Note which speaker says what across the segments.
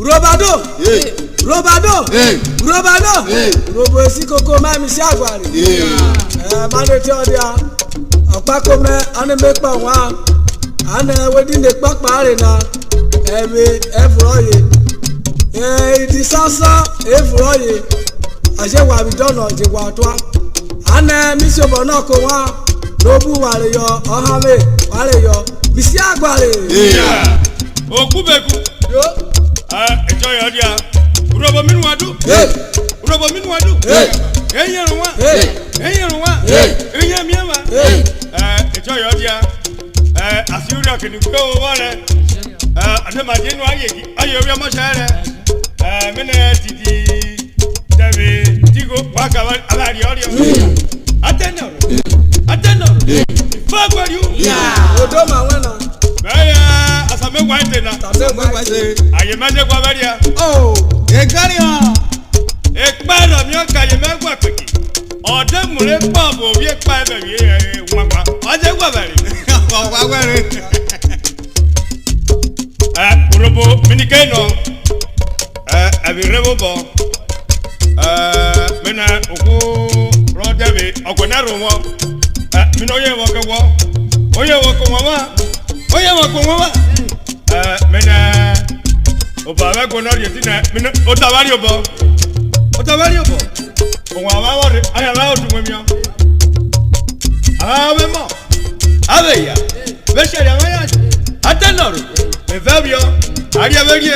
Speaker 1: Urhobo. Urhobo esi koko ma mi Isiagware. Mane ti odia. Opako me ane mepa wa. Ane wedi ne papa re na. Ewe efroye. Idi sasa efroye. Aje wa bi dono je wa toa. Ane mi se bo na ko wa. Lobu ware yo ohame ware yo Isiagware.
Speaker 2: Okubeku.
Speaker 1: Yo.
Speaker 2: Enjoy your dia. Urhobo minuadu. Urhobo minuadu. Enyeruwa. Enyamiama. Enjoy your dia. Asiura keniko wale. Ane majenu ayeki. Ayo mo share. Mene titi. David Tigo waka abari audio. Attenor. Fuck what you.
Speaker 1: Odoma wena.
Speaker 2: Asame kwaite na. Aye manje kwa baria.
Speaker 1: Oh,
Speaker 3: Egaria.
Speaker 2: Ekpara mi oka ye megwa peki. Ode mure pa bo bi ekpa be bi nwagwa. Aje kwa bari.
Speaker 3: Wa were.
Speaker 2: Urhobo minikeno. Abirebo bo. Mena oku rodebe okonaro wo. Mino ye wo ko wo. Oye wo ko wa. Mena obawe konori tina mena otabari obo. Onwa wore aya la otu mwemio. Memo. Aveya. Besha ya ngaya. Atenoro. Evabio. Aria berie.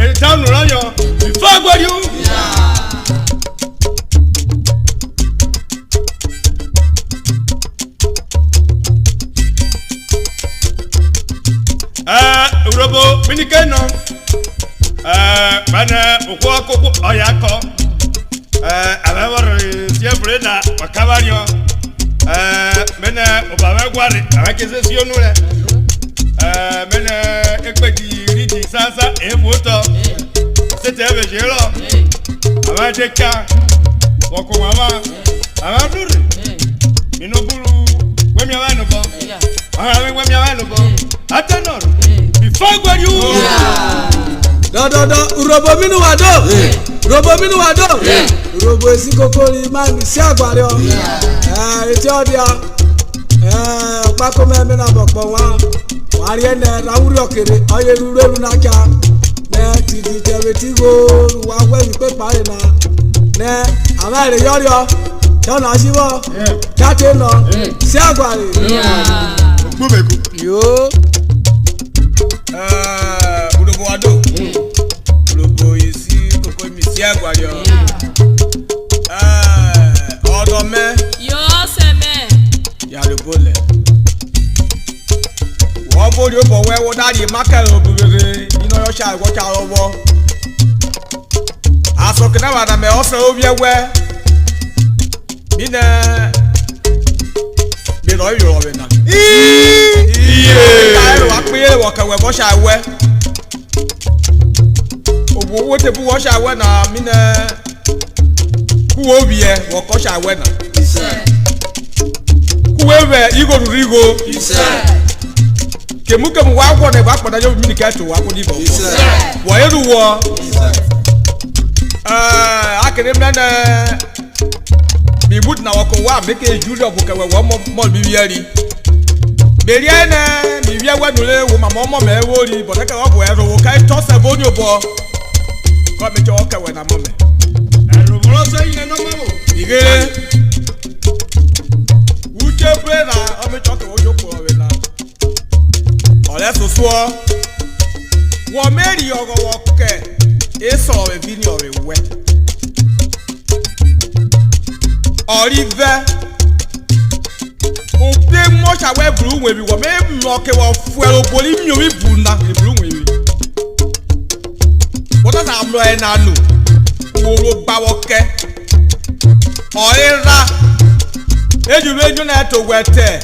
Speaker 2: E town ranyo. Isiagware you. Urhobo minikeno. Bana okoko oyako. Abawar siempre na wakabario. Mena obawe gware abakeze sionure. Mena ekpeti riti sasa efoto. Sete abejelo. Abadeka. Wako mama. Abadure. Minobulu wemi abano bo. Wemi abano bo. Atenor. Isiagware you.
Speaker 1: Urhobo minuado. Urhobo esi koko ri ma mi Isiagware o. Eti odia. Opako me me na bopo wa. Wari ene rawuri okere oye ruru na cha. Ne titi tebe tigo wa we mi pe pare na. Ne amare yorio. Tona asibo. Jate no. Isiagware.
Speaker 3: Okubeku.
Speaker 1: Yo.
Speaker 3: Urhobo esi koko mi Isiagware. Odome.
Speaker 4: Yo seme.
Speaker 3: Ya le bole. Wo bori obo we wo dari market obere ino yo sha go cha lowo. Aso kena wa na me ofe obi ewe. Bine bi ro yo be na. Iye. Ka ro ape wo ka we bo sha we. Obo wo te bu wo sha we na mine kuwo bi e wo ko sha we na. Kuwewe igo rurigo. Kemu wa kwa ne ba pada yo miniketo wa ko di bo. Wo eru wo. Akere mena mi mut na wako wa make judo bo kewe wo mo bi wiari. Beri ene mi wi awa nule wo mama mo me wori bo ka wo bo eru wo kai to se bo nyo bo. Ko me jo kewe na mo me.
Speaker 2: Urhobo so yin no mawo.
Speaker 3: Igere. Uche brena o me choke wo joko we na. Ole soso wo meri ogo wo ke eso we bi ni ore we. Orive o pe mo sha we buru we bi wo me mo ke wo fuero boli mi o bi bu na e buru we bi. What does am lo e na nu. Wo gba wo ke. Oira eju na to wete.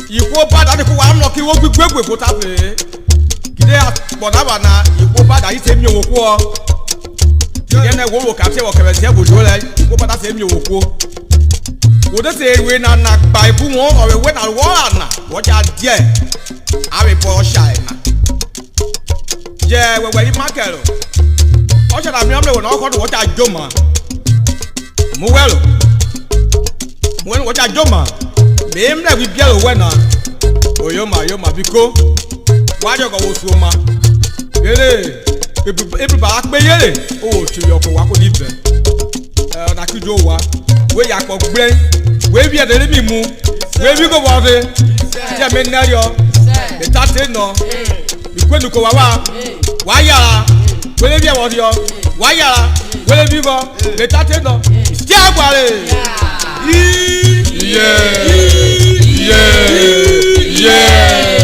Speaker 3: Ikwo bada ni ko wa nlo ki wo gbegbe ko ta pe. Kide boda bana ikwo bada yi se mi owo ko. Kide na wo ka se wo ke be se bojo le ikwo bada se mi owo ko. Wo de se we na gba ibu won o we na wo ana wo ja die. A we bo sha na. Je we we market. o cha da mi amle wo na ko do wo cha joma mu welo when wo cha joma me mle bi bia lo we na yo ma biko wa jo ko wo su ma yele ebi ba pe yele o ti yo ko wa ko ni be na ki jo wa we ya ko gbe we bi e de mi mu we bi ko bo de je me na yo de ta te no ikwenu ko wa yara we le bi e wo yo wa yara we le bi go de ta te no Isiagware yeah.